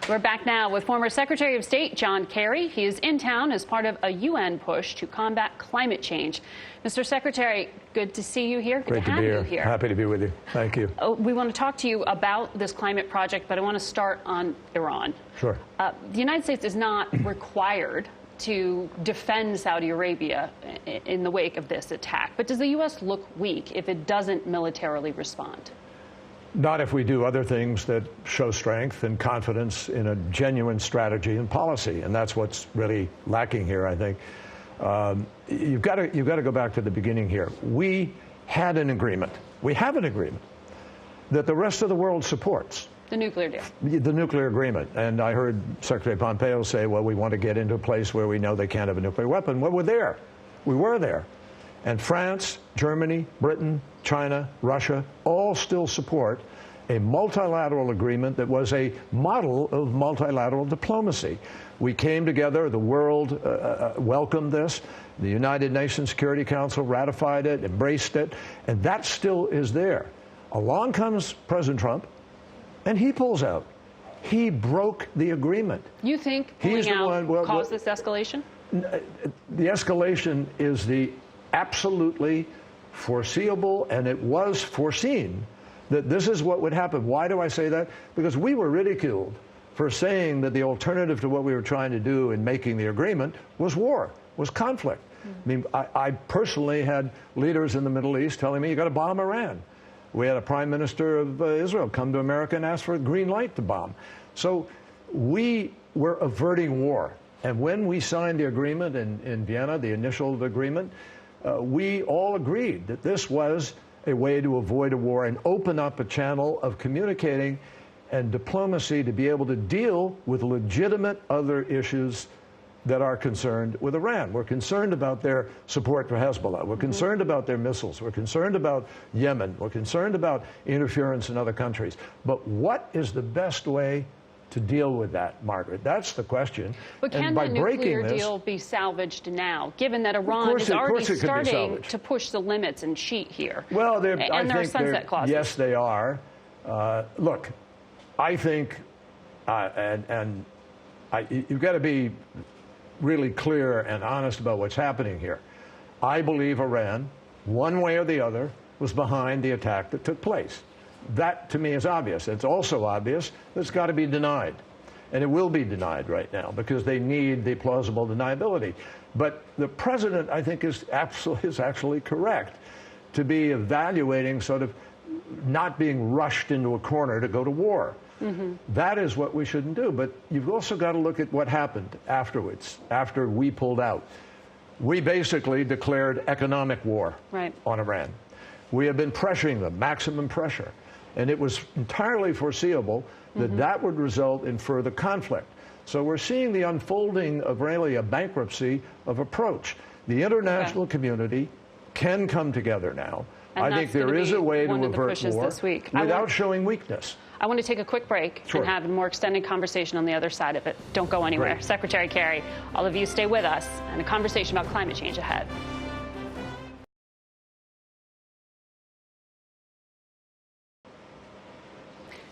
We're back now with former Secretary of State John Kerry. He is in town as part of a UN push to combat climate change. Mr. Secretary, good to see you here. Great to have you here. Happy to be with you. Thank you. We want to talk to you about this climate project, but I want to start on Iran. Sure. The United States is not required to defend Saudi Arabia in the wake of this attack. But does the U.S. look weak if it doesn't militarily respond? Not if we do other things that show strength and confidence in a genuine strategy and policy, and that's what's really lacking here, I think. You've got to go back to the beginning here. We had an agreement. We have an agreement that the rest of the world supports. The nuclear deal. The nuclear agreement. And I heard Secretary Pompeo say, well, we want to get into a place where we know they can't have a nuclear weapon. Well, we're there. We were there. And France, Germany, Britain, China, Russia all still support a multilateral agreement that was a model of multilateral diplomacy. We came together, the world welcomed this, the United Nations Security Council ratified it, embraced it, and that still is there. Along comes President Trump, and he pulls out. He broke the agreement. You think pulling out caused this escalation? The escalation is the absolutely foreseeable, and it was foreseen that this is what would happen. Why do I say that? Because we were ridiculed for saying that the alternative to what we were trying to do in making the agreement was war, was conflict. I mean, I personally had leaders in the Middle East telling me, you got to bomb Iran. We had a prime minister of Israel come to America and ask for a green light to bomb. So we were averting war. And when we signed the agreement in Vienna, the initial agreement, we all agreed that this was a way to avoid a war and open up a channel of communicating and diplomacy to be able to deal with legitimate other issues that are concerned with Iran. We're concerned about their support for Hezbollah. We're concerned about their missiles. We're concerned about Yemen. We're concerned about interference in other countries. But what is the best way to deal with that, Margaret? That's the question. But can the nuclear deal be salvaged now, given that Iran is already starting to push the limits and cheat here? Well, there are sunset clauses. Yes, they are. Look, I think, you've got to be really clear and honest about what's happening here. I believe Iran, one way or the other, was behind the attack that took place. That, to me, is obvious. It's also obvious that it's got to be denied. And it will be denied right now because they need the plausible deniability. But the president, I think, is actually correct to be evaluating sort of not being rushed into a corner to go to war. That is what we shouldn't do. But you've also got to look at what happened afterwards, after we pulled out. We basically declared economic war on Iran. We have been pressuring them, maximum pressure. And it was entirely foreseeable that that would result in further conflict. So we're seeing the unfolding of really a bankruptcy of approach. The international community can come together now. I think there is a way to avert war without showing weakness. I want to take a quick break and have a more extended conversation on the other side of it. Don't go anywhere. Great. Secretary Kerry, all of you stay with us, and a conversation about climate change ahead.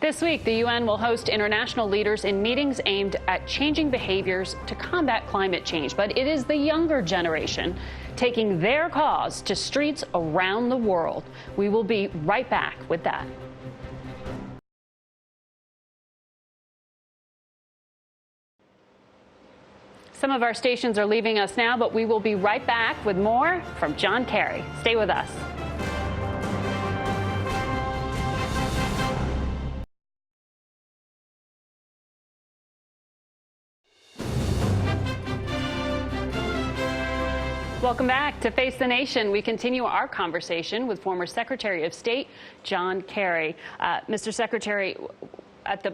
This week, the UN will host international leaders in meetings aimed at changing behaviors to combat climate change. But it is the younger generation taking their cause to streets around the world. We will be right back with that. Some of our stations are leaving us now, but we will be right back with more from John Kerry. Stay with us. Welcome back to Face the Nation. We continue our conversation with former Secretary of State John Kerry. Mr. Secretary, at the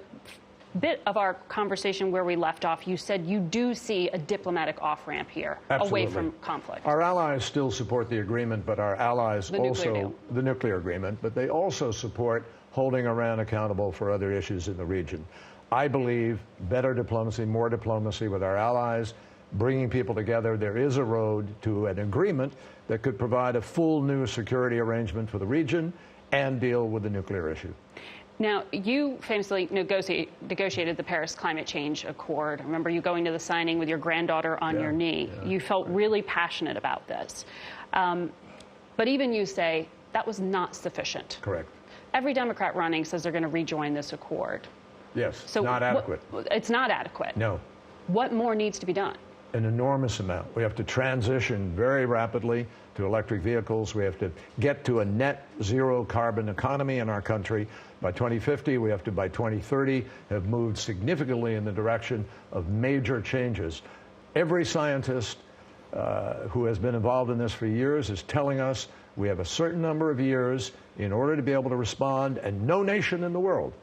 bit of our conversation where we left off, you said you do see a diplomatic off-ramp here, away from conflict. Our allies still support the agreement, but our allies the nuclear agreement, but they also support holding Iran accountable for other issues in the region. I believe better diplomacy, more diplomacy with our allies, bringing people together. There is a road to an agreement that could provide a full new security arrangement for the region and deal with the nuclear issue. Now, you famously negotiated the Paris Climate Change Accord. I remember you going to the signing with your granddaughter on your knee. You felt really passionate about this. But even you say that was not sufficient. Correct. Every Democrat running says they're going to rejoin this accord. Yes, So not adequate. It's not adequate. No. What more needs to be done? An enormous amount. We have to transition very rapidly to electric vehicles. We have to get to a net zero carbon economy in our country by 2050. We have to, by 2030, have moved significantly in the direction of major changes. Every scientist who has been involved in this for years is telling us we have a certain number of years in order to be able to respond, and no nation in the world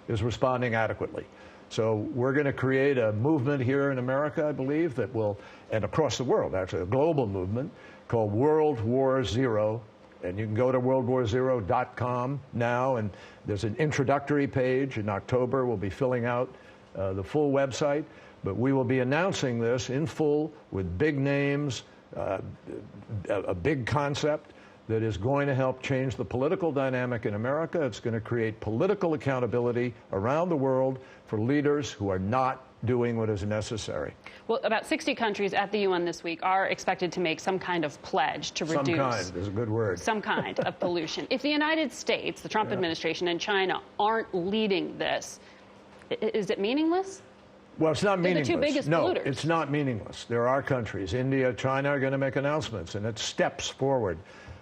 is responding adequately. So we're going to create a movement here in America, I believe, that will, and across the world, actually, a global movement called World War Zero. And you can go to worldwarzero.com now, and there's an introductory page. In October, we'll be filling out the full website. But we will be announcing this in full with big names, a big concept that is going to help change the political dynamic in America. It's going to create political accountability around the world for leaders who are not doing what is necessary. Well, about 60 countries at the UN this week are expected to make some kind of pledge to reduce. Some kind is a good word. Some kind of pollution. If the United States, the Trump administration, and China aren't leading this, is it meaningless? Well, it's not meaningless. They're the two biggest polluters. No, it's not meaningless. There are countries, India, China, are going to make announcements, and it's steps forward.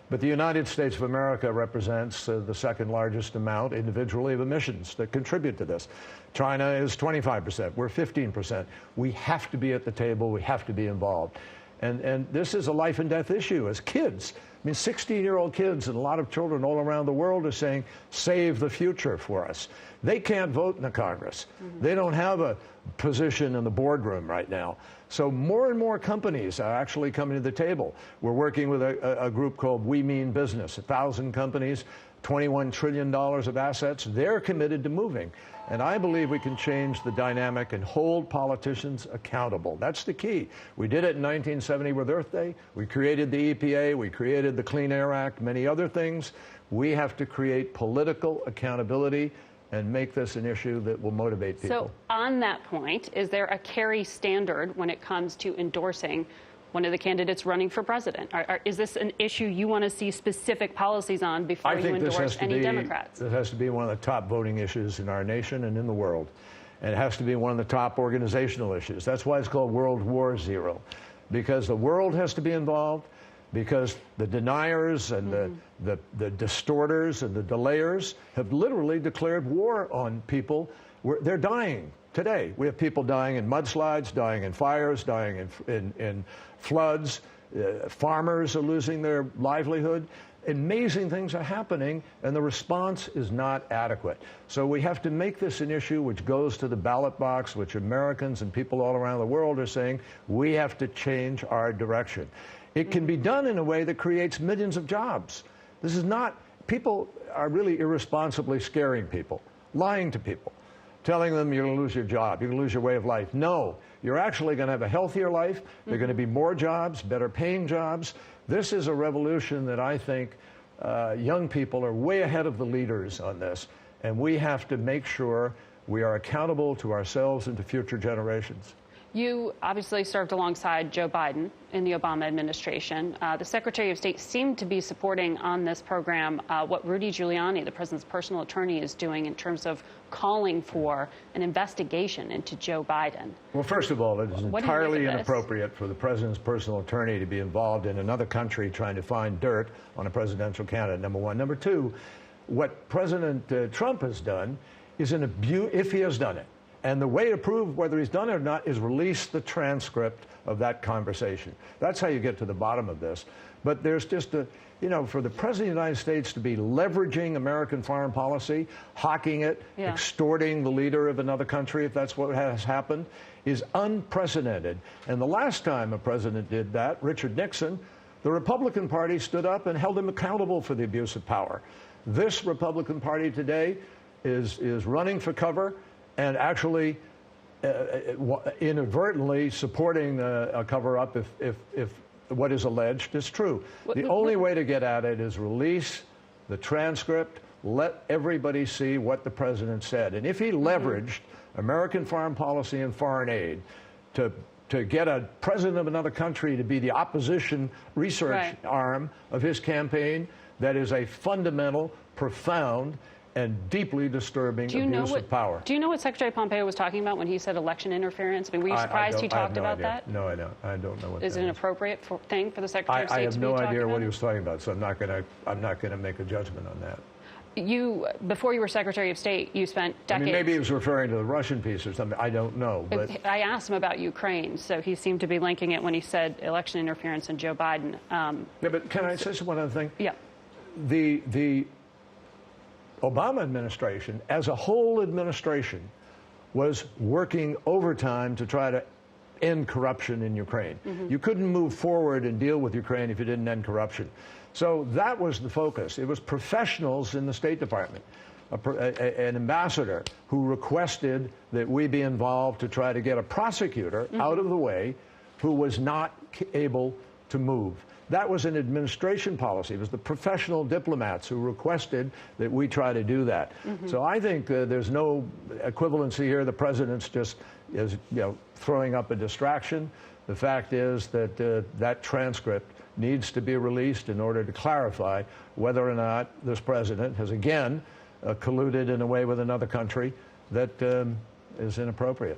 But the United States of America represents the second largest amount individually of emissions that contribute to this. China is 25%. We're 15%. We have to be at the table. We have to be involved. And this is a life and death issue as kids. I mean, 16-year-old kids and a lot of children all around the world are saying, save the future for us. They can't vote in the Congress. They don't have a position in the boardroom right now. So more and more companies are actually coming to the table. We're working with a group called We Mean Business, 1,000 companies, $21 trillion of assets. They're committed to moving. And I believe we can change the dynamic and hold politicians accountable. That's the key. We did it in 1970 with Earth Day. We created the EPA. We created the Clean Air Act, many other things. We have to create political accountability and make this an issue that will motivate people. So on that point, is there a Kerry standard when it comes to endorsing one of the candidates running for president? Is this an issue you want to see specific policies on before you endorse any Democrats? This has to be one of the top voting issues in our nation and in the world. And it has to be one of the top organizational issues. That's why it's called World War Zero, because the world has to be involved, because the deniers and the distorters and the delayers have literally declared war on people. They're dying today. We have people dying in mudslides, dying in fires, dying in floods. Farmers are losing their livelihood. Amazing things are happening, and the response is not adequate. So we have to make this an issue which goes to the ballot box, which Americans and people all around the world are saying, we have to change our direction. It can be done in a way that creates millions of jobs. This is not, people are really irresponsibly scaring people, lying to people, telling them you're going to lose your job, you're going to lose your way of life. No, you're actually going to have a healthier life. There are going to be more jobs, better paying jobs. This is a revolution that I think young people are way ahead of the leaders on this. And we have to make sure we are accountable to ourselves and to future generations. You obviously served alongside Joe Biden in the Obama administration. The Secretary of State seemed to be supporting on this program what Rudy Giuliani, the president's personal attorney, is doing in terms of calling for an investigation into Joe Biden. Well, first of all, it is entirely inappropriate for the president's personal attorney to be involved in another country trying to find dirt on a presidential candidate, number one. Number two, what President Trump has done is an abuse, if he has done it. And the way to prove whether he's done it or not is release the transcript of that conversation. That's how you get to the bottom of this. But there's just a, you know, for the President of the United States to be leveraging American foreign policy, hawking it, extorting the leader of another country, if that's what has happened, is unprecedented. And the last time a president did that, Richard Nixon, the Republican Party stood up and held him accountable for the abuse of power. This Republican Party today is running for cover and actually inadvertently supporting a cover-up if what is alleged is true. The only way to get at it is release the transcript, let everybody see what the president said. And if he leveraged American foreign policy and foreign aid to get a president of another country to be the opposition research arm of his campaign, that is a fundamental, profound, and deeply disturbing abuse of power. Do you know what Secretary Pompeo was talking about when he said election interference? I mean, were you surprised he talked about that? No, I don't. I don't know what. Is it an appropriate thing for the Secretary of State to be talking about? I have no idea what he was talking about, so I'm not going to make a judgment on that. Before you were Secretary of State, you spent decades. I mean, maybe he was referring to the Russian piece or something. I don't know. But I asked him about Ukraine, so he seemed to be linking it when he said election interference and Joe Biden. Yeah, but can I say one other thing? Yeah. The Obama administration, as a whole administration, was working overtime to try to end corruption in Ukraine. You couldn't move forward and deal with Ukraine if you didn't end corruption. So that was the focus. It was professionals in the State Department, an ambassador who requested that we be involved to try to get a prosecutor out of the way who was not able to move. That was an administration policy. It was the professional diplomats who requested that we try to do that. So I think there's no equivalency here. The president's just is throwing up a distraction. The fact is that that transcript needs to be released in order to clarify whether or not this president has again colluded in a way with another country that is inappropriate.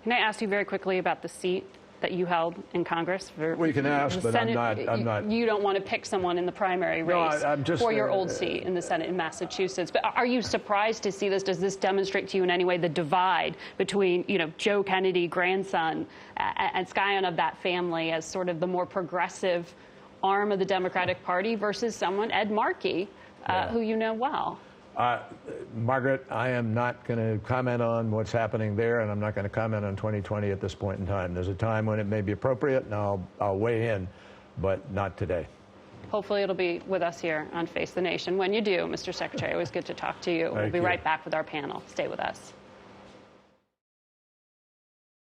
Can I ask you very quickly about the seat that you held in Congress? Well, you can ask, but Senate, I'm not. You don't want to pick someone in the primary race for your old seat in the Senate in Massachusetts. But are you surprised to see this? Does this demonstrate to you in any way the divide between, Joe Kennedy, grandson, and scion of that family as sort of the more progressive arm of the Democratic Party versus someone, Ed Markey, who you know well? Margaret, I am not going to comment on what's happening there, and I'm not going to comment on 2020 at this point in time. There's a time when it may be appropriate, and I'll weigh in, but not today. Hopefully it'll be with us here on Face the Nation. When you do, Mr. Secretary, always good to talk to you. We'll be right back with our panel. Stay with us.